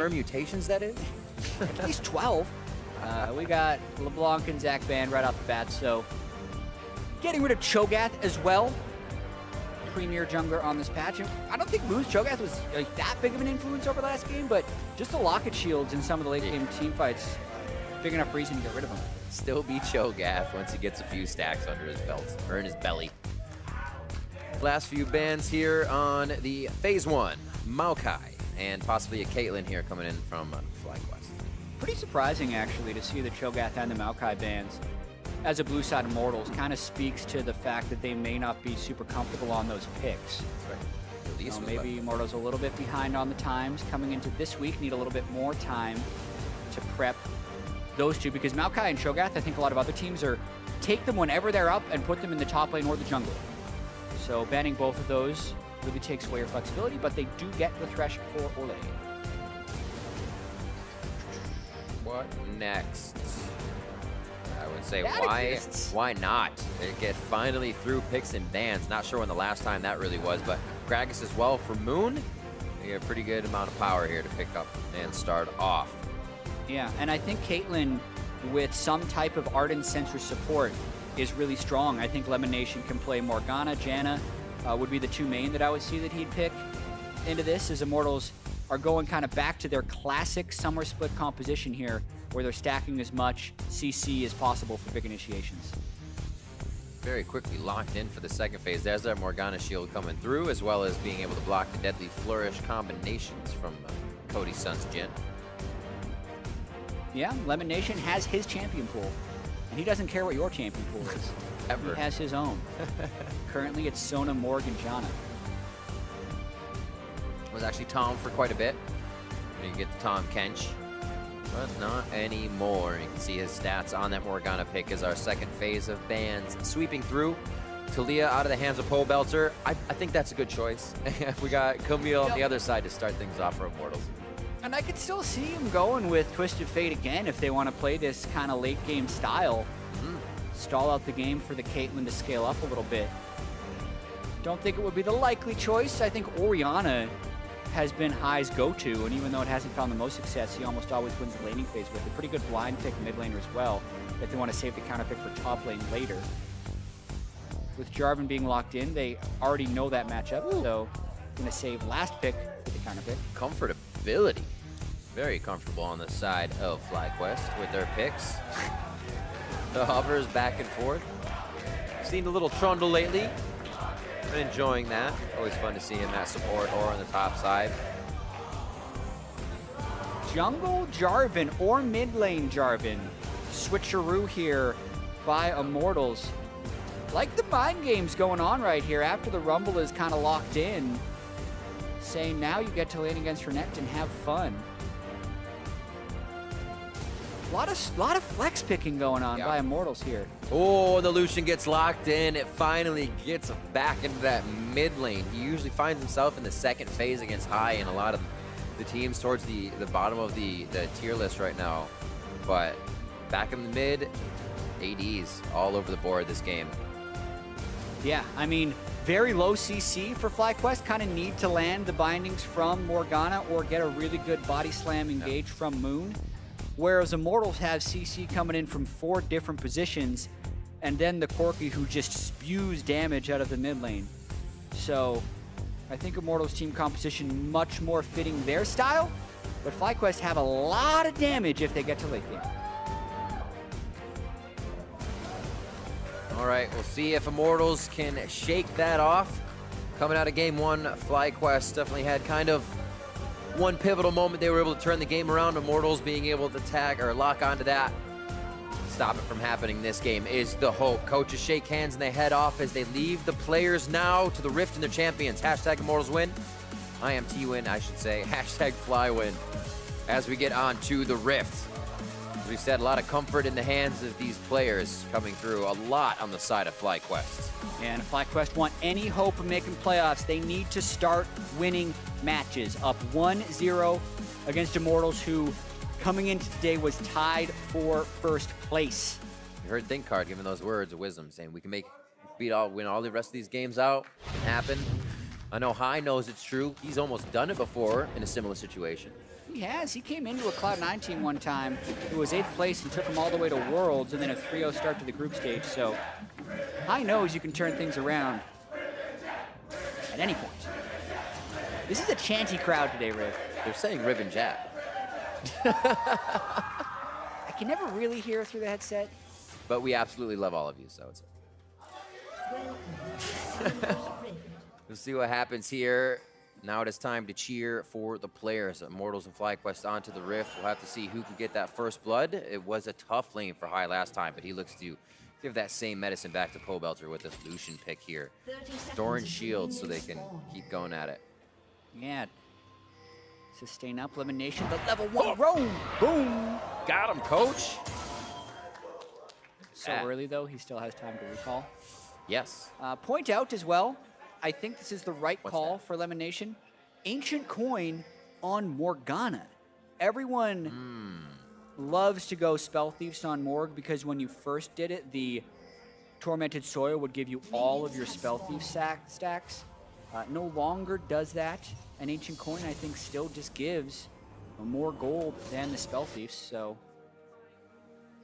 Permutations, that is? At least 12. We got LeBlanc and Zach Band right off the bat, so getting rid of Cho'Gath as well. Premier jungler on this patch. And I don't think Moon's Cho'Gath was like, that big of an influence over last game, but just the locket shields in some of the late game team fights, big enough reason to get rid of him. Still beat Cho'Gath once he gets a few stacks under his belt, or in his belly. Last few bans here on the Phase 1. Maokai, and possibly a Caitlyn here coming in from FlyQuest. Pretty surprising, actually, to see the Cho'Gath and the Maokai bans as a blue side Immortals. Kind of speaks to the fact that they may not be super comfortable on those picks. That's right. Maybe Immortals a little bit behind on the times. Coming into this week, need a little bit more time to prep those two, because Maokai and Cho'Gath, I think a lot of other teams are take them whenever they're up and put them in the top lane or the jungle. So banning both of those really takes away your flexibility, but they do get the Thresh for Orlane. What next? I would say That why not? It get finally through picks and bans. Not sure when the last time that really was, but Gragas as well for Moon. They get a pretty good amount of power here to pick up and start off. Yeah, and I think Caitlyn with some type of Ardent Sensor support is really strong. I think Lemon Nation can play Morgana, Janna would be the two main that I would see that he'd pick into this, as Immortals are going kind of back to their classic summer split composition here, where they're stacking as much CC as possible for big initiations. Very quickly locked in for the second phase. There's that Morgana shield coming through, as well as being able to block the deadly flourish combinations from Cody Sun's Jhin. Yeah, Lemon Nation has his champion pool, and he doesn't care what your champion pool is. Ever. He has his own. Currently, it's Sona, Morgan, Janna. It was actually Tom for quite a bit. You can get the Tom Kench, but not anymore. You can see his stats on that Morgana pick as our second phase of bans sweeping through. Talia out of the hands of Pole Belter. I think that's a good choice. We got Camille on the other side to start things off for Immortals. And I could still see him going with Twisted Fate again if they want to play this kind of late game style. Stall out the game for the Caitlyn to scale up a little bit. Don't think it would be the likely choice. I think Orianna has been High's go-to, and even though it hasn't found the most success, he almost always wins the laning phase with a pretty good blind pick mid laner as well, if they want to save the counter pick for top lane later. With Jarvan being locked in, they already know that matchup, so going to save last pick for the counter pick. Comfortability. Very comfortable on the side of FlyQuest with their picks. The hovers back and forth. Seen a little Trundle lately. Been enjoying that. Always fun to see him at support or on the top side. Jungle Jarvan or mid lane Jarvan. Switcheroo here by Immortals. Like the mind games going on right here after the Rumble is kind of locked in. Saying now you get to lane against Renekton and have fun. A lot of flex picking going on by Immortals here. Oh, the Lucian gets locked in. It finally gets back into that mid lane. He usually finds himself in the second phase against High and a lot of the teams towards the bottom of the tier list right now. But back in the mid, ADs all over the board this game. Yeah, I mean, very low CC for FlyQuest. Kind of need to land the bindings from Morgana or get a really good body slam engage from Moon. Whereas Immortals have CC coming in from 4 different positions, and then the Corki who just spews damage out of the mid lane. So I think Immortals team composition much more fitting their style, but FlyQuest have a lot of damage if they get to late game. All right, we'll see if Immortals can shake that off. Coming out of game 1, FlyQuest definitely had kind of one pivotal moment. They were able to turn the game around. Immortals being able to tag or lock onto that. Stop it from happening this game is the hope. Coaches shake hands and they head off as they leave the players now to the rift and their champions. Hashtag Immortals win. I am T-win, I should say. Hashtag FlyWin. As we get on to the rift. As we said, a lot of comfort in the hands of these players coming through. A lot on the side of FlyQuest. And if FlyQuest want any hope of making playoffs, they need to start winning matches. Up 1-0 against Immortals, who coming into today was tied for first place. You heard Think Card giving those words of wisdom, saying we can win all the rest of these games out. It can happen. I know High knows it's true. He's almost done it before in a similar situation. He has. He came into a Cloud9 team one time who was 8th place and took him all the way to Worlds and then a 3-0 start to the group stage. So Hai knows you can turn things around at any point. This is a chanty crowd today, Riv. They're saying Riv and Jab. I can never really hear through the headset. But we absolutely love all of you, so it's we'll see what happens here. Now it is time to cheer for the players. Immortals and FlyQuest onto the Rift. We'll have to see who can get that first blood. It was a tough lane for Hai last time, but he looks to give that same medicine back to Pobelter with this Lucian pick here. Doran shield so they can keep going at it. Yeah. Sustain up, elimination, the level 1 roam. Boom. Got him, coach. So early, though, he still has time to recall. Yes. Point out as well, I think this is the right call for elimination. Ancient coin on Morgana. Everyone loves to go Spell Thieves on Morg because when you first did it, the Tormented Soil would give you all of your Spell Thief stacks. No longer does that. An Ancient Coin, I think, still just gives more gold than the Spell Thieves, so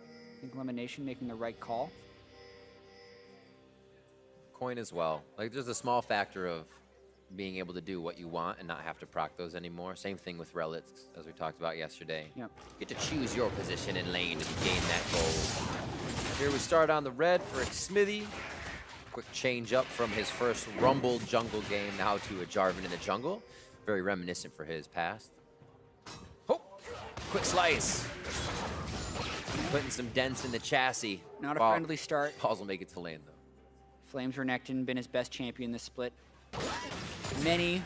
I think elimination making the right call. Coin as well. Like, there's a small factor of being able to do what you want and not have to proc those anymore. Same thing with relics, as we talked about yesterday. Yep. You get to choose your position in lane to gain that gold. Here we start on the red for Smithy. Quick change up from his first Rumble jungle game now to a Jarvan in the jungle. Very reminiscent for his past. Oh, quick slice. Putting some dents in the chassis. Not a friendly start. Paws will make it to lane, though. Flames Renekton been his best champion this split. Many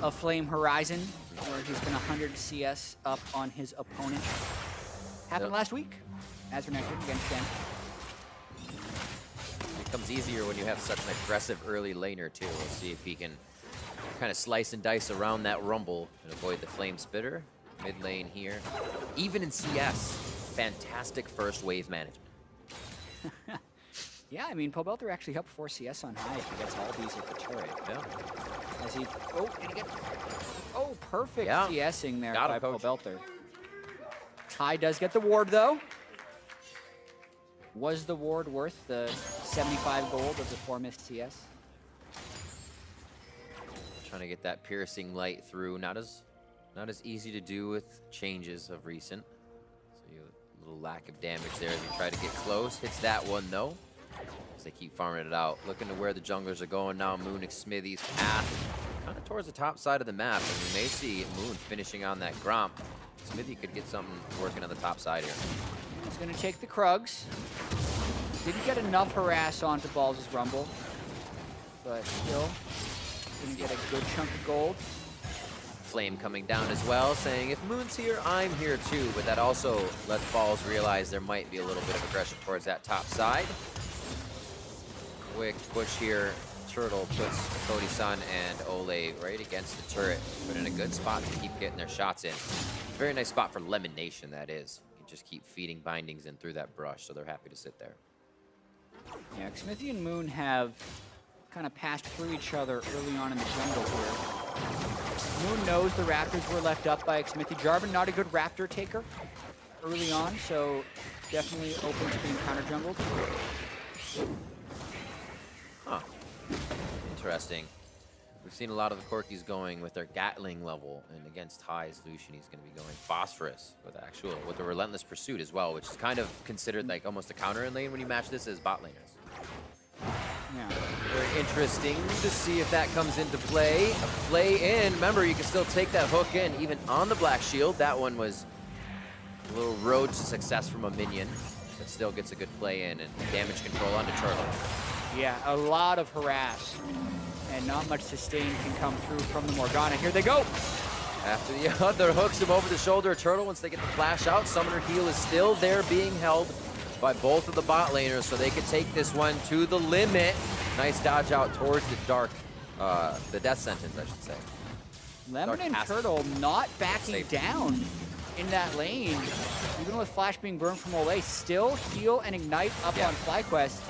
a Flame Horizon, where he's been 100 CS up on his opponent. Happened last week, as Renekton against Ken. It becomes easier when you have such an aggressive early laner, too. We'll see if he can kind of slice and dice around that Rumble and avoid the Flame Spitter. Mid lane here. Even in CS, fantastic first wave management. Yeah, I mean, Pobelter actually helped 4 CS on Hai if he gets all these at the turret. Yeah. As he, did he get, perfect CSing there by Pobelter. Hai does get the ward, though. Was the ward worth the 75 gold of the 4 missed CS? Trying to get that piercing light through. Not as easy to do with changes of recent. So you a little lack of damage there as you try to get close. Hits that one though. As they keep farming it out. Looking to where the junglers are going now. Moon and Smithy's path kind of towards the top side of the map. And we may see Moon finishing on that Gromp. Smithy could get something working on the top side here. He's going to take the Krugs. Didn't get enough harass onto Balls' Rumble. But still, gonna get a good chunk of gold. Flame coming down as well, saying if Moon's here, I'm here too. But that also lets Balls realize there might be a little bit of aggression towards that top side. Quick push here. Turtle puts Cody-san and Ole right against the turret, but in a good spot to keep getting their shots in. Very nice spot for Lemonation, that is. You can just keep feeding bindings in through that brush, so they're happy to sit there. Yeah, Smithy and Moon have kind of passed through each other early on in the jungle here. Moon knows the Raptors were left up by Smithy. Jarvan, not a good Raptor taker early on, so definitely open to being counter jungled. Huh. Interesting. We've seen a lot of the Corkies going with their Gatling level, and against Hai's Lucian, he's going to be going Phosphorus with the Relentless Pursuit as well, which is kind of considered like almost a counter in lane when you match this as bot laners. Yeah. Very interesting to see if that comes into play. A play in. Remember, you can still take that hook in, even on the Black Shield. That one was a little road to success from a minion, but still gets a good play in and damage control onto Turtle. Yeah, a lot of harass. And not much sustain can come through from the Morgana. Here they go. After the other hooks him over the shoulder, Turtle, once they get the flash out, Summoner Heal is still there being held by both of the bot laners, so they could take this one to the limit. Nice dodge out towards the dark, the death sentence, I should say. Lemon and Turtle not backing down in that lane. Even with Flash being burned from Ole, still heal and ignite up on FlyQuest.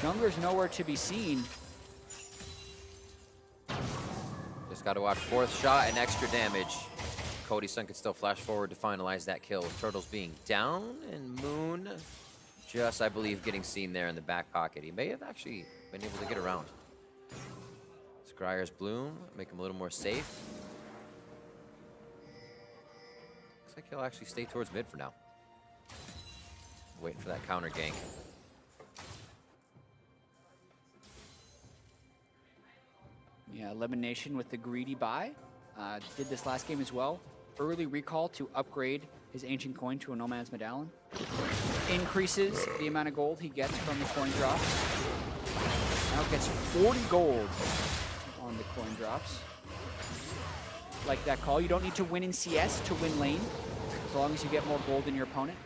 Jungler's nowhere to be seen. Just got to watch fourth shot and extra damage. Cody Sun could still flash forward to finalize that kill with Turtles being down, and Moon just, I believe, getting seen there in the back pocket. He may have actually been able to get around. Scryer's Bloom, make him a little more safe. Looks like he'll actually stay towards mid for now. Waiting for that counter gank. Yeah, Elimination with the greedy buy. Did this last game as well. Early recall to upgrade his Ancient Coin to a Nomad's Medallion. Increases the amount of gold he gets from the coin drops. Now gets 40 gold on the coin drops. Like that call. You don't need to win in CS to win lane, as long as you get more gold than your opponent.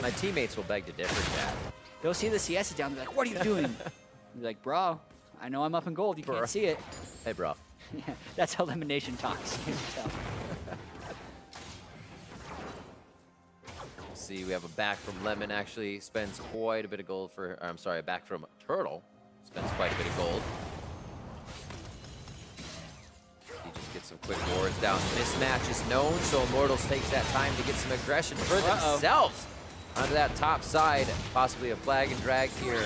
My teammates will beg to differ, Dad. They'll see the CS is down, they're like, what are you doing? You're like, bro, I know I'm up in gold, you can't see it. Hey, bro. Yeah, that's how Elimination talks. You can tell. See, we have a back from Lemon, actually spends quite a bit of gold for, I'm sorry, a back from Turtle, spends quite a bit of gold. He just gets some quick wards down. Mismatch is known, so Immortals takes that time to get some aggression for themselves. Onto that top side, possibly a flag and drag here.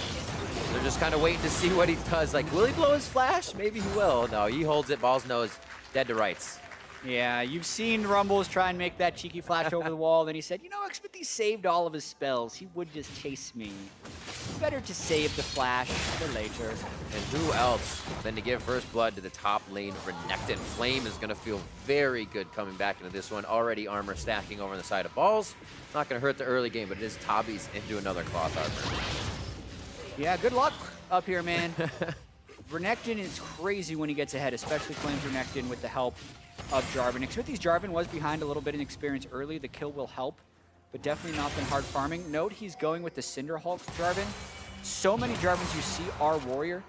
They're just kind of waiting to see what he does. Like, will he blow his flash? Maybe he will. No, he holds it, balls nose, dead to rights. Yeah, you've seen Rumbles try and make that cheeky flash over the wall. Then he said, you know, Xmithie saved all of his spells. He would just chase me. Better to save the flash for later. And who else than to give first blood to the top lane Renekton? Flame is going to feel very good coming back into this one. Already armor stacking over on the side of balls. Not going to hurt the early game, but it is Tabby's into another cloth armor. Yeah, good luck up here, man. Renekton is crazy when he gets ahead, especially Flames Renekton with the help of Jarvan. Xmithie's Jarvan was behind a little bit in experience early. The kill will help, but definitely not been hard farming. Note he's going with the Cinder Hulk Jarvan. So many Jarvans you see are Warrior,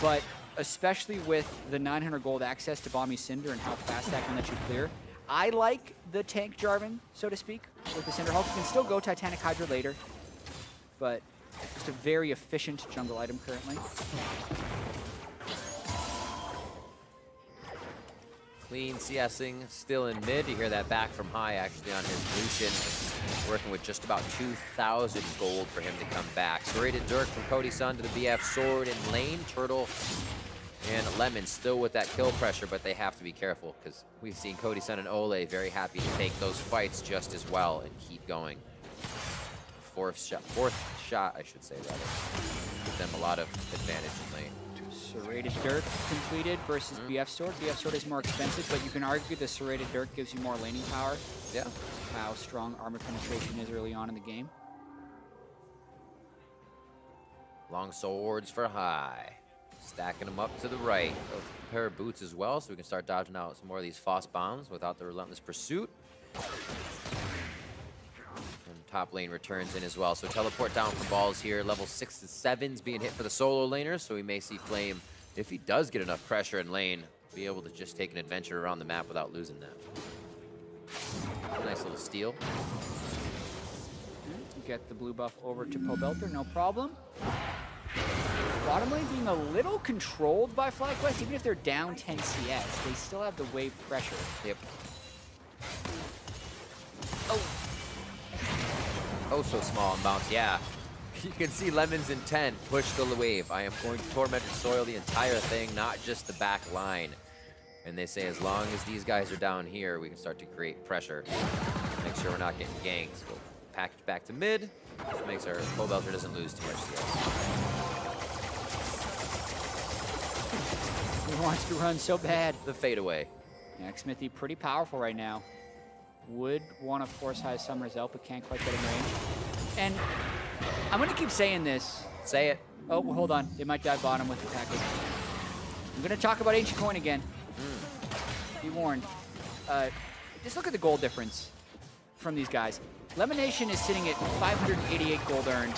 but especially with the 900 gold access to Bomby Cinder and how fast that can let you clear. I like the tank Jarvan, so to speak, with the Cinder Hulk. You can still go Titanic Hydra later, but just a very efficient jungle item currently. Clean CSing still in mid. You hear that back from high actually on his Lucian. Working with just about 2,000 gold for him to come back. Serrated Dirk from Cody Sun to the BF Sword in lane. Turtle and Lemon still with that kill pressure, but they have to be careful because we've seen Cody Sun and Ole very happy to take those fights just as well and keep going. Fourth shot, I should say, rather. Give them a lot of advantage in lane. Serrated Dirk completed versus BF Sword. BF Sword is more expensive, but you can argue the Serrated Dirk gives you more laning power. Yeah. How strong armor penetration is early on in the game. Long swords for high. Stacking them up to the right. A pair of boots as well, so we can start dodging out some more of these Foss bombs without the relentless pursuit. Top lane returns in as well. So teleport down for balls here. Level 6 and 7's being hit for the solo laners. So we may see Flame, if he does get enough pressure in lane, be able to just take an adventure around the map without losing that. Nice little steal. Get the blue buff over to Pobelter, no problem. Bottom lane being a little controlled by FlyQuest. Even if they're down 10 CS, they still have the wave pressure. Yep. Oh. Oh, so small in bounce, yeah. You can see Lemon's intent, push the wave. I am going to Tormented Soil the entire thing, not just the back line. And they say as long as these guys are down here, we can start to create pressure. Make sure we're not getting ganked. So package back to mid, which makes our Pobelter doesn't lose too much CS. He wants to run so bad. The fadeaway. Yeah, Xmithie pretty powerful right now. Would want to force high Summer's out, but can't quite get in range. And I'm going to keep saying this. Say it. Oh, well, hold on. They might dive bottom with the package. I'm going to talk about Ancient Coin again. Be warned. Just look at the gold difference from these guys. Lemonation is sitting at 588 gold earned,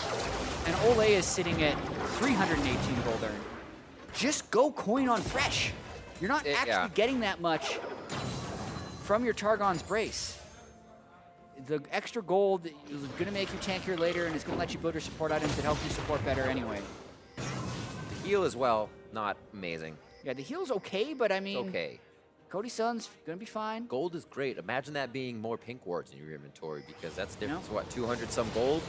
and Ole is sitting at 318 gold earned. Just go coin on fresh. You're not actually getting that much from your Targon's Brace. The extra gold is going to make you tankier later, and it's going to let you build your support items that help you support better anyway. The heal as well, not amazing. Yeah, the heal's okay, but I mean, okay. Cody Sun's gonna be fine. Gold is great. Imagine that being more pink wards in your inventory, because that's different. So what, 200 some gold?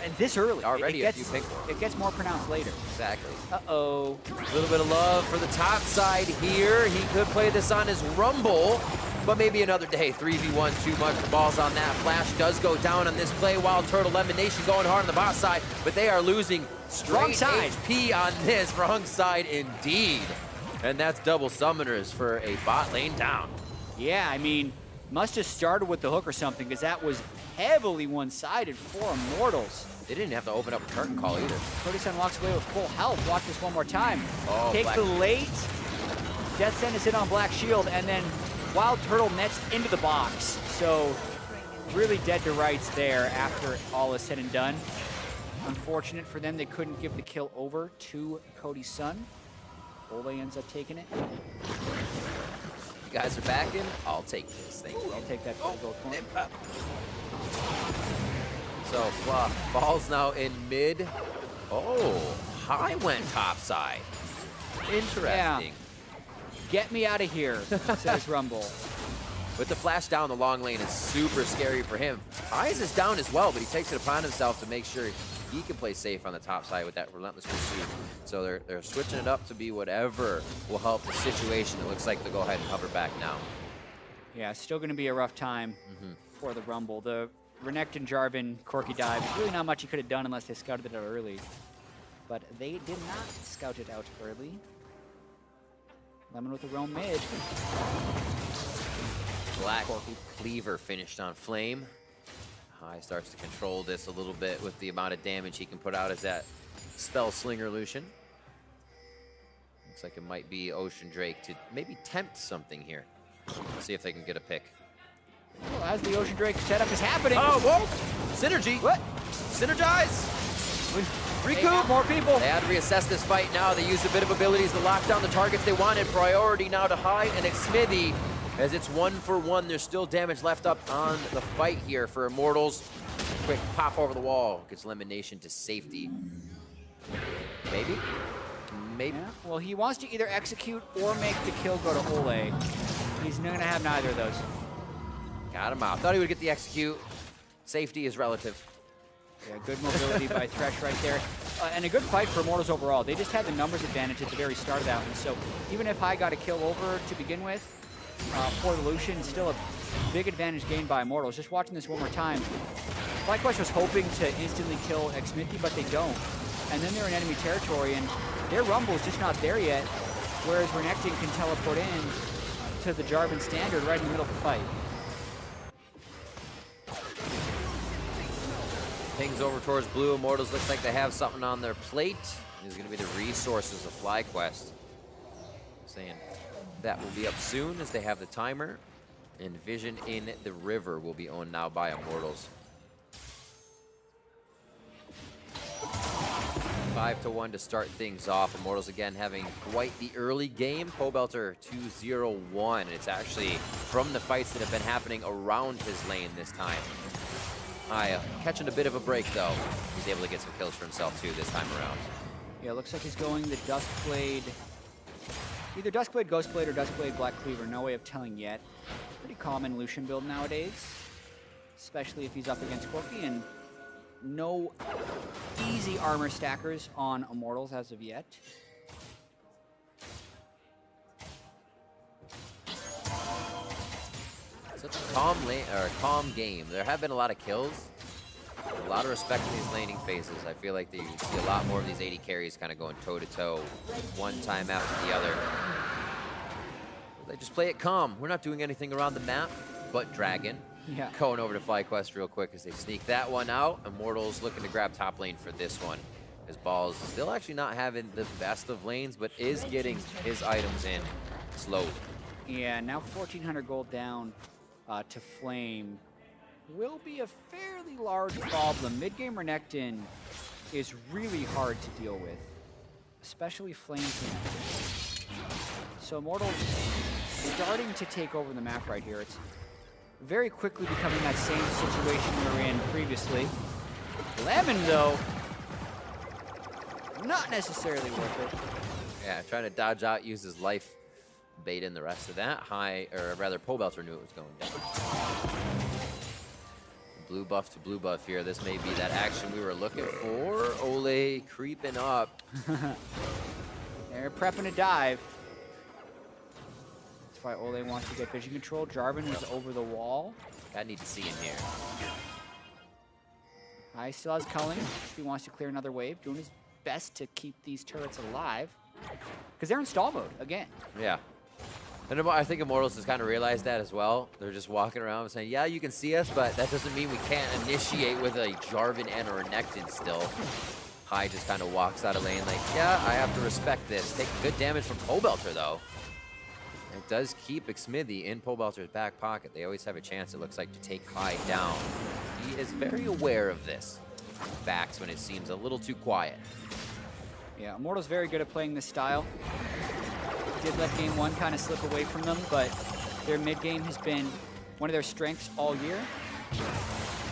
And this early. Already it a few pink wards. It gets more pronounced later. Exactly. Uh-oh. A little bit of love for the top side here. He could play this on his Rumble, but maybe another day. 3v1 too much. The ball's on that. Flash does go down on this play. Wild Turtle Elimination going hard on the bot side, but they are losing straight HP on this. Wrong side indeed. And that's double summoners for a bot lane down. Yeah, I mean, must have started with the hook or something, because that was heavily one-sided for Immortals. They didn't have to open up a curtain call either. Cody Sun walks away with full health. Watch this one more time. Oh, takes the late Death Sentence in on Black Shield, and then Wild Turtle nets into the box. So really dead to rights there after all is said and done. Unfortunate for them, they couldn't give the kill over to Cody Sun. Ole ends up taking it. You guys are backing. I'll take this thing. I'll take that gold coin. So ball's now in mid. Oh, high went top side. Interesting. Yeah. Get me out of here, says Rumble. With the flash down, the long lane is super scary for him. Eyes is down as well, but he takes it upon himself to make sure he can play safe on the top side with that relentless pursuit. So they're switching it up to be whatever will help the situation. It looks like they'll go ahead and hover back now. Yeah, still going to be a rough time for the Rumble. The Renekton, Jarvan, Corki dive. Really not much he could have done unless they scouted it out early. But they did not scout it out early. Lemon with the roam mid. Black Cleaver finished on Flame. High starts to control this a little bit with the amount of damage he can put out as that Spell Slinger Lucian. Looks like it might be Ocean Drake to maybe tempt something here. Let's see if they can get a pick. Well, as the Ocean Drake setup is happening. Oh, whoa! Synergy! What? Synergize! Recoup! More people. They had to reassess this fight now. They used a bit of abilities to lock down the targets they wanted. Priority now to High and Xmithy. As it's 1-for-1, there's still damage left up on the fight here for Immortals. Quick pop over the wall. Gets Elimination to safety. Maybe? Maybe. Yeah. Well, he wants to either execute or make the kill go to Ole. He's not going to have neither of those. Got him out. Thought he would get the execute. Safety is relative. Yeah, good mobility by Thresh right there. And a good fight for Immortals overall. They just had the numbers advantage at the very start of that one. So even if High got a kill over to begin with, for the Lucian, still a big advantage gained by Immortals. Just watching this one more time, FlyQuest was hoping to instantly kill Xmithy, but they don't. And then they're in enemy territory, and their Rumble is just not there yet, whereas Renekton can teleport in to the Jarvan standard right in the middle of the fight. Pings over towards blue. Immortals looks like they have something on their plate. These are going to be the resources of FlyQuest. Saying that will be up soon as they have the timer. And Vision in the River will be owned now by Immortals. 5-1 to start things off. Immortals again having quite the early game. Pobelter 2-0-1. It's actually from the fights that have been happening around his lane this time. Catching a bit of a break though. He's able to get some kills for himself too this time around. Yeah, looks like he's going the Duskblade. Either Duskblade, Ghostblade, or Duskblade, Black Cleaver. No way of telling yet. Pretty common Lucian build nowadays, especially if he's up against Corki, and no easy armor stackers on Immortals as of yet. Such a calm game. There have been a lot of kills. A lot of respect in these laning phases. I feel like you see a lot more of these 80 carries kind of going toe-to-toe, one time after the other. They just play it calm. We're not doing anything around the map, but Dragon. Yeah. Going over to FlyQuest real quick as they sneak that one out. Immortals looking to grab top lane for this one. His Ball's still actually not having the best of lanes, but is getting his items in slowly. Yeah, now 1,400 gold down to Flame. Will be a fairly large problem. Mid-game Renekton is really hard to deal with, especially Flame Renekton. So Immortals starting to take over the map right here. It's very quickly becoming that same situation we were in previously. Lemon, though, not necessarily worth it. Yeah, trying to dodge out, use his life bait in the rest of that. Or rather, Pobelter knew it was going down. Blue buff to blue buff here. This may be that action we were looking for. Ole creeping up. They're prepping to dive. That's why Ole wants to get vision control. Jarvan is over the wall. I need to see him here. High still has culling. He wants to clear another wave, doing his best to keep these turrets alive. Because they're in stall mode again. Yeah. And I think Immortals has kind of realized that as well. They're just walking around saying, yeah, you can see us, but that doesn't mean we can't initiate with a Jarvan and a Renekton still. High just kind of walks out of lane like, yeah, I have to respect this. Taking good damage from Pobelter, though. It does keep Xmithie in Pobelter's back pocket. They always have a chance, it looks like, to take High down. He is very aware of this. Backs when it seems a little too quiet. Yeah, Immortals very good at playing this style. Did let game one kind of slip away from them, but their mid game has been one of their strengths all year.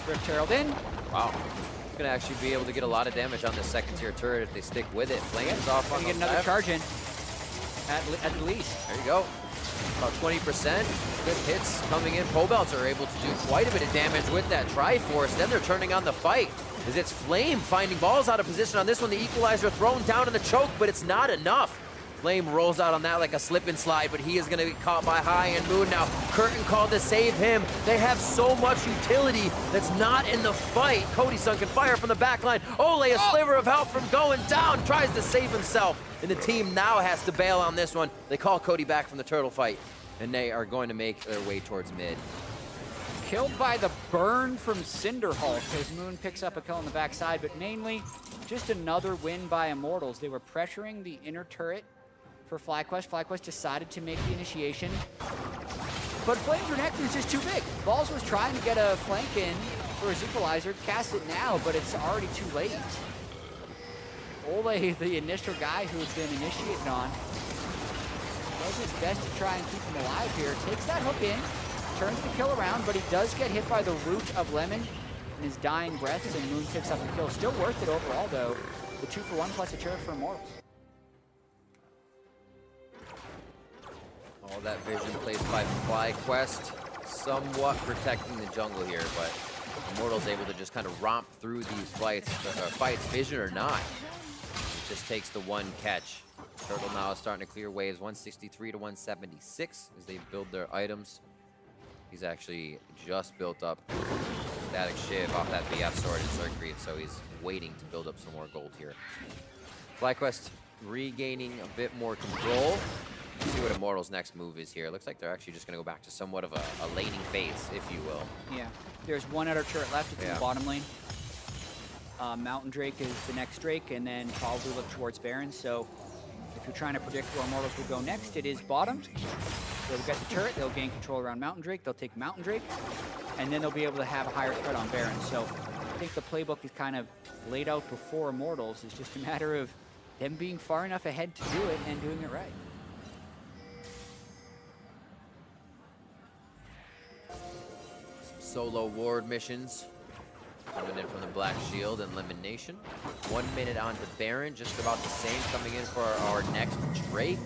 Rift Herald in. Wow. He's going to actually be able to get a lot of damage on this second tier turret if they stick with it. Flames off on the get another left. charge in at the least. There you go. About 20%. Good hits coming in. Pobelter are able to do quite a bit of damage with that Triforce. Then they're turning on the fight. As it's Flame finding balls out of position on this one. The equalizer thrown down in the choke, but it's not enough. Flame rolls out on that like a slip and slide, but he is going to be caught by High and Moon now. Curtain call to save him. They have so much utility that's not in the fight. Cody Sun can fire from the back line. Ole, a sliver of help from going down, tries to save himself. And the team now has to bail on this one. They call Cody back from the turtle fight, and they are going to make their way towards mid. Killed by the burn from Cinderhulk as Moon picks up a kill on the backside, but mainly just another win by Immortals. They were pressuring the inner turret for FlyQuest. FlyQuest decided to make the initiation, but Flame's Renekton is just too big. Balls was trying to get a flank in for his equalizer, cast it now, but it's already too late. Ole, the initial guy who has been initiated on, does his best to try and keep him alive here. Takes that hook in, turns the kill around, but he does get hit by the root of Lemon in his dying breaths, and Moon picks up the kill. Still worth it overall, though. The 2-for-1 plus a turret for Immortals. All that vision plays by FlyQuest, somewhat protecting the jungle here, but Immortals able to just kind of romp through these fights, vision or not. It just takes the one catch. Turtle now is starting to clear waves, 163 to 176 as they build their items. He's actually just built up Static Shiv off that BF sword and Circuit, so he's waiting to build up some more gold here. FlyQuest regaining a bit more control. Let's see what Immortals' next move is here. Looks like they're actually just going to go back to somewhat of a laning phase, if you will. Yeah, there's one outer turret left. It's in the bottom lane. Mountain Drake is the next Drake, and then probably look towards Baron. So if you're trying to predict where Immortals will go next, it is bottom. They'll get the turret, they'll gain control around Mountain Drake, they'll take Mountain Drake, and then they'll be able to have a higher threat on Baron. So I think the playbook is kind of laid out before Immortals. It's just a matter of them being far enough ahead to do it and doing it right. Solo ward missions coming in from the Black Shield and Lemon Nation. 1 minute on to Baron, just about the same coming in for our next Drake.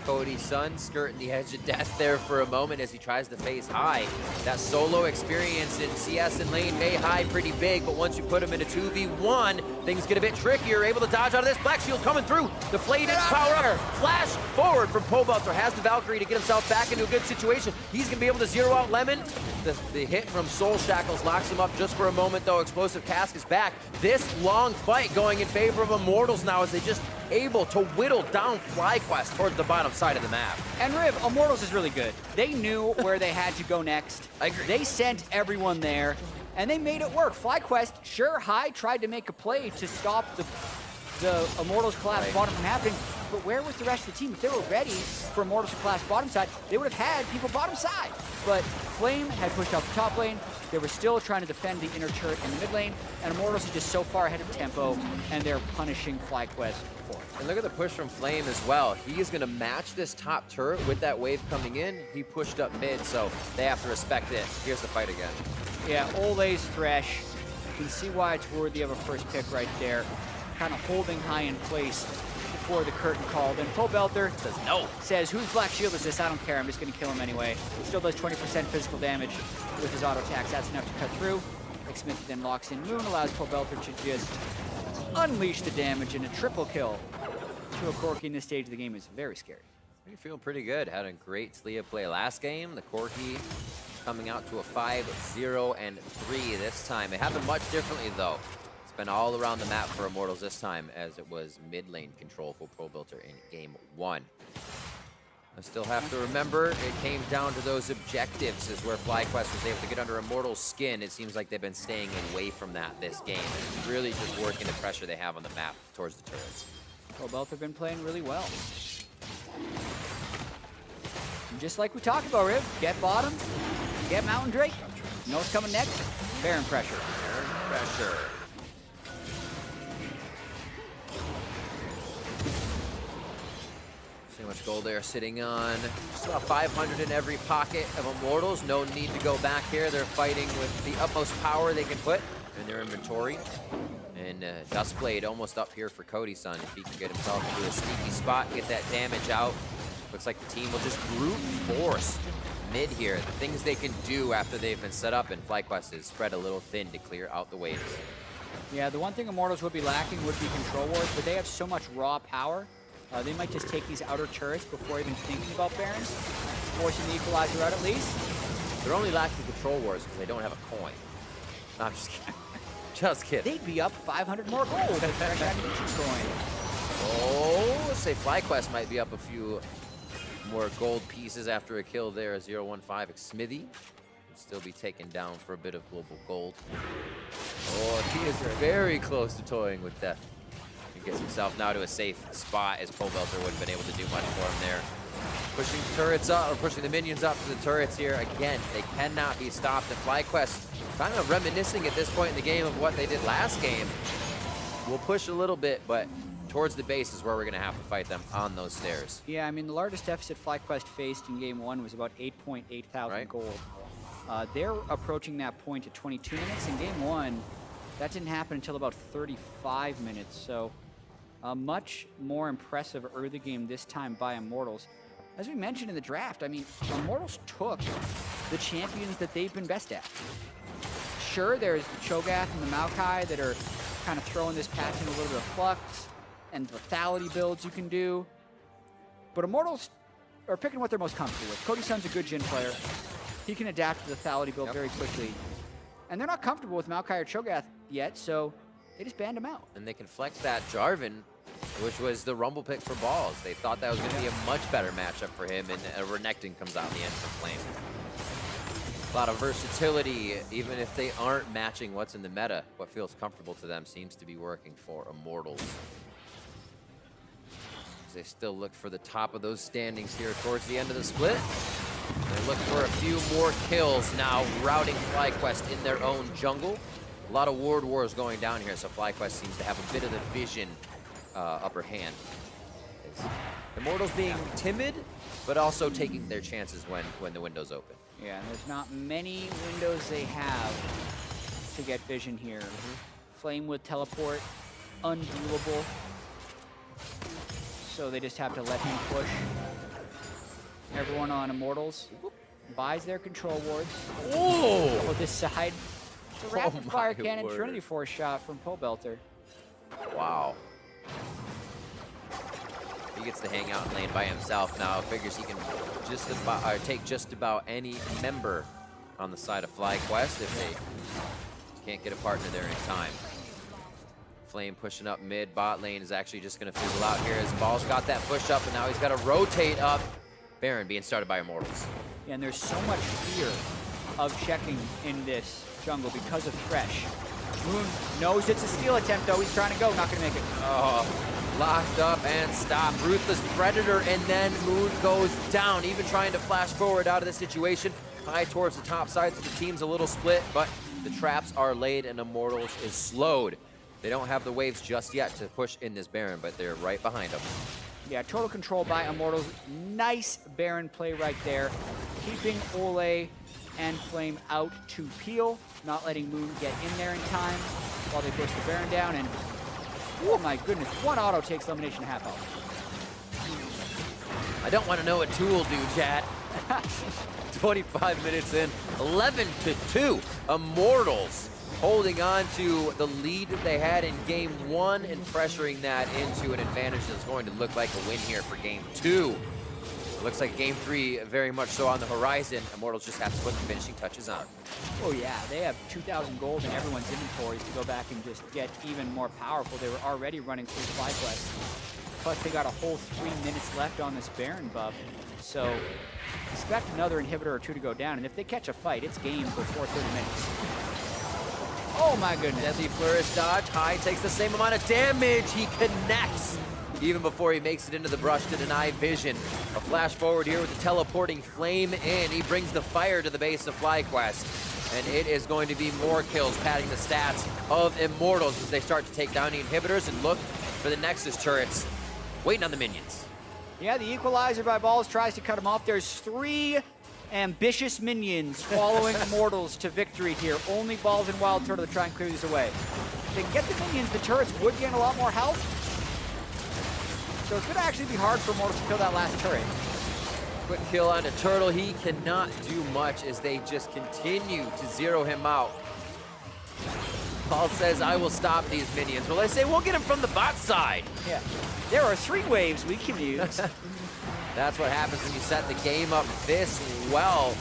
Cody Sun skirting the edge of death there for a moment as he tries to face High. That solo experience in CS and lane made High pretty big, but once you put him in a 2v1, things get a bit trickier. Able to dodge out of this. Black Shield coming through. Deflated, power up, flash forward from Pobelter. Has the Valkyrie to get himself back into a good situation. He's going to be able to zero out Lemon. The hit from Soul Shackles locks him up just for a moment, though. Explosive Cask is back. This long fight going in favor of Immortals now as they just able to whittle down FlyQuest towards the bottom side of the map. And Riv, Immortals is really good. They knew where they had to go next. I agree. They sent everyone there, and they made it work. FlyQuest, sure, High tried to make a play to stop the Immortals collapse bottom from happening, but where was the rest of the team? If they were ready for Immortals to collapse bottom side, they would have had people bottom side. But Flame had pushed out the top lane. They were still trying to defend the inner turret in the mid lane, and Immortals are just so far ahead of tempo, and they're punishing FlyQuest for it. And look at the push from Flame as well. He is going to match this top turret with that wave coming in. He pushed up mid, so they have to respect it. Here's the fight again. Yeah, Ole's Thresh. You can see why it's worthy of a first pick right there. Kind of holding High in place. before the curtain called, and Pobelter Says no. says, whose Black Shield is this? I don't care, I'm just gonna kill him anyway. Still does 20% physical damage with his auto attacks. That's enough to cut through. Like Smith then locks in Moon, allows Pobelter to just unleash the damage, and a triple kill to a Corki in this stage of the game is very scary. You're feeling pretty good. Had a great Talia play last game. The Corki coming out to a 5-0 and 3 this time. It happened much differently though. It's been all around the map for Immortals this time, as it was mid lane control for Pobelter in game 1. I still have to remember, it came down to those objectives, is where FlyQuest was able to get under Immortals' skin. It seems like they've been staying away from that this game, and really just working the pressure they have on the map towards the turrets. Pobelter been playing really well. And just like we talked about, Riv, get bottom, get Mountain Drake. You know what's coming next? Baron pressure. Baron pressure. So much gold they're sitting on. Just about 500 in every pocket of Immortals. No need to go back here. They're fighting with the utmost power they can put in their inventory. And Dustblade almost up here for Cody's son. If he can get himself into a sneaky spot, get that damage out. Looks like the team will just brute force mid here. The things they can do after they've been set up in FlyQuest is spread a little thin to clear out the waves. Yeah, the one thing Immortals would be lacking would be control wars, but they have so much raw power. They might just take these outer turrets before even thinking about Barons, forcing the equalizer out at least. They're only lacking control wars because they don't have a coin. No, I'm just kidding. Just kidding. They'd be up 500 more gold with fresh ammunition coin. Oh, let's say FlyQuest might be up a few more gold pieces after a kill there. 015 Smithy will still be taken down for a bit of global gold. Oh, he is very close to toying with death. He gets himself now to a safe spot, as Pobelter wouldn't have been able to do much for him there. Pushing turrets up, or pushing the minions up to the turrets here. Again, they cannot be stopped. And FlyQuest kind of reminiscing at this point in the game of what they did last game. We'll push a little bit, but towards the base is where we're going to have to fight them on those stairs. Yeah, I mean, the largest deficit FlyQuest faced in game 1 was about 8.8 thousand gold. They're approaching that point at 22 minutes. In game 1, that didn't happen until about 35 minutes. So a much more impressive early game this time by Immortals. As we mentioned in the draft, I mean, Immortals took the champions that they've been best at. Sure, there's the Cho'Gath and the Maokai that are kind of throwing this patch in a little bit of flux, and lethality builds you can do. But Immortals are picking what they're most comfortable with. Cody's son's a good Jhin player. He can adapt to the lethality build very quickly. And they're not comfortable with Maokai or Cho'Gath yet, so they just banned him out. And they can flex that Jarvan, which was the Rumble pick for Balls. They thought that was going to be a much better matchup for him, and a Renekton comes out in the end for Flame. A lot of versatility, even if they aren't matching what's in the meta. What feels comfortable to them seems to be working for Immortals. They still look for the top of those standings here towards the end of the split. They look for a few more kills now, routing FlyQuest in their own jungle. A lot of ward wars going down here, so FlyQuest seems to have a bit of the vision upper hand. It's Immortals being timid, but also taking their chances when the window's open. Yeah, and there's not many windows they have to get vision here. Flame with teleport, undealable. So they just have to let him push. Everyone on Immortals buys their control wards. Oh! With this side. The rapid fire cannon Trinity Force shot from Pobelter. Wow. He gets to hang out in lane by himself now. Figures he can just about take just about any member on the side of FlyQuest if they can't get a partner there in time. Flame pushing up mid. Bot lane is actually just going to fizzle out here as Ball's got that push up, and now he's got to rotate up. Baron being started by Immortals. Yeah, and there's so much fear of checking in this jungle because of Thresh. Moon knows it's a steal attempt, though. He's trying to go, not going to make it. Oh, locked up and stopped. Ruthless Predator, and then Moon goes down, even trying to flash forward out of the situation. High towards the top side, so the team's a little split, but the traps are laid, and Immortals is slowed. They don't have the waves just yet to push in this Baron, but they're right behind them. Yeah, total control by Immortals. Nice Baron play right there. Keeping Ole and Flame out to peel, not letting Moon get in there in time while they push the Baron down. And Oh my goodness, one auto takes elimination half health. I don't want to know what Two will do, chat. 25 minutes in, 11-2. Immortals holding on to the lead that they had in game 1 and pressuring that into an advantage that's going to look like a win here for game 2. It looks like game 3 very much so on the horizon. Immortals just have to put the finishing touches on. Oh yeah, they have 2,000 gold in everyone's inventories to go back and just get even more powerful. They were already running through FlyQuest. Plus they got a whole 3 minutes left on this Baron buff. So expect another inhibitor or 2 to go down. And if they catch a fight, it's game before 30 minutes. Oh my goodness. Deadly Flourish dodge. High takes the same amount of damage. He connects even before he makes it into the brush to deny vision. A flash forward here with the teleporting flame in. He brings the fire to the base of FlyQuest. And it is going to be more kills, padding the stats of Immortals as they start to take down the inhibitors and look for the Nexus turrets. Waiting on the minions. Yeah, the Equalizer by Balls tries to cut him off. There's 3 ambitious minions following Immortals to victory here. Only Balls and Wild Turtle to try and clear these away. If they get the minions, the turrets would gain a lot more health. So it's going to actually be hard for Immortals to kill that last turret. Quick kill on the Turtle. He cannot do much as they just continue to zero him out. Paul says, I will stop these minions. Well, I say, we'll get him from the bot side. Yeah. There are 3 waves we can use. That's what happens when you set the game up this well.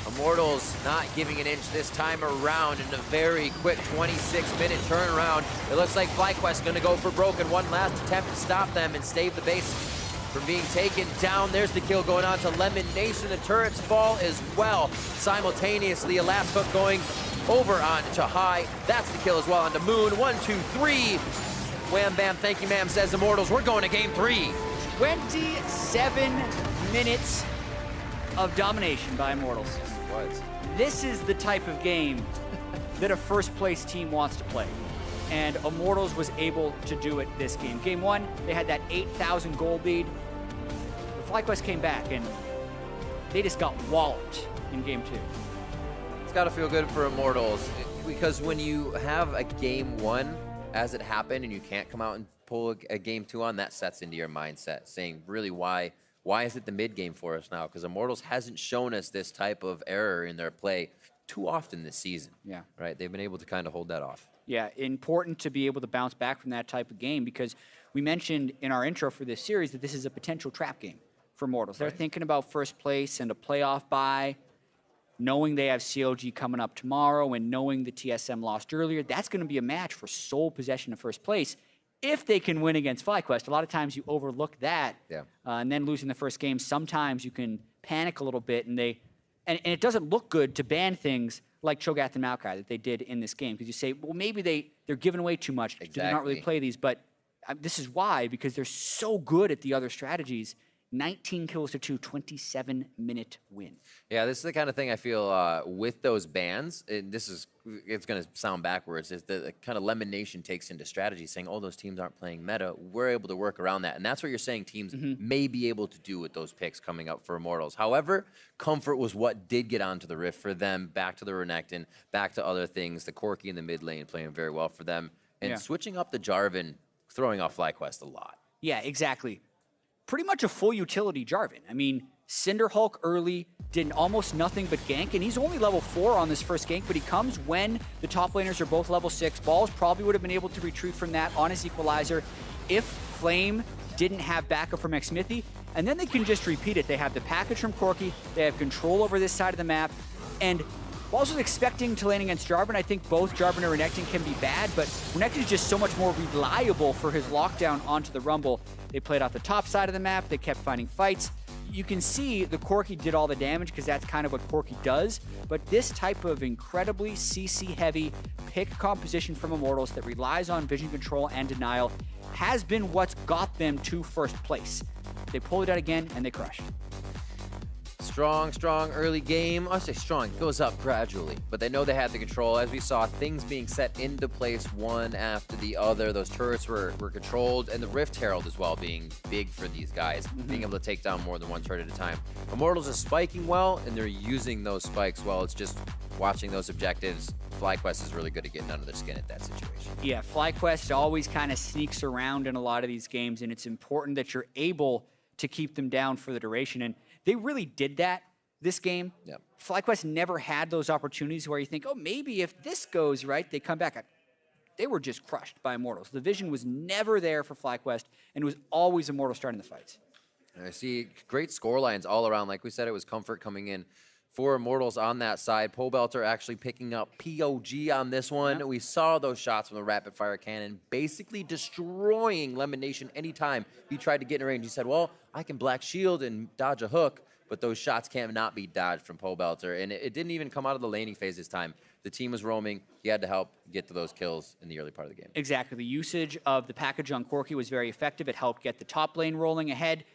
Immortals not giving an inch this time around in a very quick 26-minute turnaround. It looks like FlyQuest going to go for broken. One last attempt to stop them and save the base from being taken down. There's the kill going on to Lemon Nation. The turrets fall as well. Simultaneously, a last hook going over on to High. That's the kill as well onto Moon. 1, 2, 3. Wham bam, thank you ma'am, says Immortals. We're going to game 3. 27 minutes of domination by Immortals. This is the type of game that a first place team wants to play. And Immortals was able to do it this game. Game 1, they had that 8,000 gold lead. The FlyQuest came back and they just got walloped in game 2. It's got to feel good for Immortals because when you have a game 1 as it happened and you can't come out and pull a game 2 on, that sets into your mindset saying really why is it the mid game for us now? Because Immortals hasn't shown us this type of error in their play too often this season. Yeah. Right? They've been able to kind of hold that off. Yeah, important to be able to bounce back from that type of game because we mentioned in our intro for this series that this is a potential trap game for Immortals. They're thinking about first place and a playoff bye, knowing they have COG coming up tomorrow and knowing the TSM lost earlier. That's going to be a match for sole possession of first place. If they can win against FlyQuest, a lot of times you overlook that, and then losing the first game, sometimes you can panic a little bit, and it doesn't look good to ban things like Cho'Gath and Maokai that they did in this game, because you say, well, maybe they're giving away too much, do they not really play these, but this is why, because they're so good at the other strategies. 19 kills to 2, 27-minute win. Yeah, this is the kind of thing I feel with those bans, it's going to sound backwards, is the kind of Lemon Nation takes into strategy saying, oh, those teams aren't playing meta. We're able to work around that. And that's what you're saying teams may be able to do with those picks coming up for Immortals. However, Comfort was what did get onto the Rift for them, back to the Renekton, back to other things. The Corki in the mid lane playing very well for them. And switching up the Jarvan, throwing off FlyQuest a lot. Yeah, exactly. Pretty much a full utility Jarvan. I mean, Cinderhulk early did almost nothing but gank, and he's only level 4 on this first gank, but he comes when the top laners are both level 6. Balls probably would have been able to retreat from that on his Equalizer if Flame didn't have backup from Xmithy, and then they can just repeat it. They have the package from Corki, they have control over this side of the map, and Balls was expecting to lane against Jarvan. I think both Jarvan and Renekton can be bad, but Renekton is just so much more reliable for his lockdown onto the Rumble. They played off the top side of the map. They kept finding fights. You can see the Corki did all the damage because that's kind of what Corki does, but this type of incredibly CC-heavy pick composition from Immortals that relies on vision control and denial has been what's got them to first place. They pulled it out again, and they crushed. Strong early game. I say strong, it goes up gradually, but they know they had the control. As we saw, things being set into place one after the other. Those turrets were controlled, and the Rift Herald as well being big for these guys, being able to take down more than one turret at a time. Immortals are spiking well, and they're using those spikes well. It's just watching those objectives, FlyQuest is really good at getting under their skin at that situation. Yeah, FlyQuest always kind of sneaks around in a lot of these games, and it's important that you're able to keep them down for the duration. And they really did that this game. Yep. FlyQuest never had those opportunities where you think, oh, maybe if this goes right, they come back. They were just crushed by Immortals. The vision was never there for FlyQuest, and it was always Immortals starting the fights. And I see great score lines all around. Like we said, it was Comfort coming in for Immortals on that side. Pobelter actually picking up POG on this one. Yep. We saw those shots from the rapid fire cannon basically destroying Lemon Nation anytime he tried to get in range. He said, well, I can black shield and dodge a hook, but those shots cannot be dodged from Pobelter. And it didn't even come out of the laning phase this time. The team was roaming. He had to help get to those kills in the early part of the game. Exactly. The usage of the package on Corki was very effective. It helped get the top lane rolling ahead.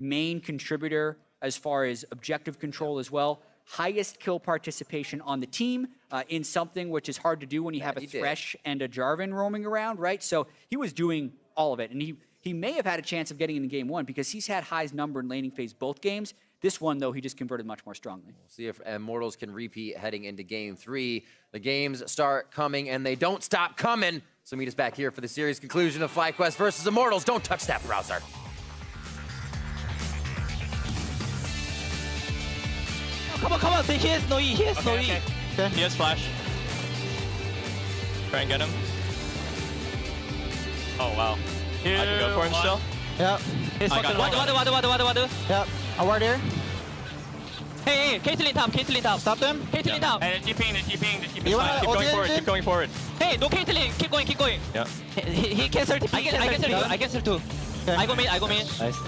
Main contributor as far as objective control as well. Highest kill participation on the team in something which is hard to do when you have a Thresh and a Jarvan roaming around, right? So he was doing all of it. And he may have had a chance of getting in game one because he's had highest number in laning phase both games. This one, though, he just converted much more strongly. We'll see if Immortals can repeat heading into game 3. The games start coming, and they don't stop coming. So meet us back here for the series conclusion of FlyQuest versus Immortals. Don't touch that browser. Oh, come on, he has no E, he has no E. Okay. He has flash. Try and get him. Oh, wow. I can go for him still. Yep. Water. Yep. A ward here. Hey, Caitlyn top. Stop them. Caitlyn top. And the TPing is You fine. Keep going forward. Hey, no Caitlyn, keep going. Yeah. He cancel TP. I cancel too. Okay. I go mid. Nice.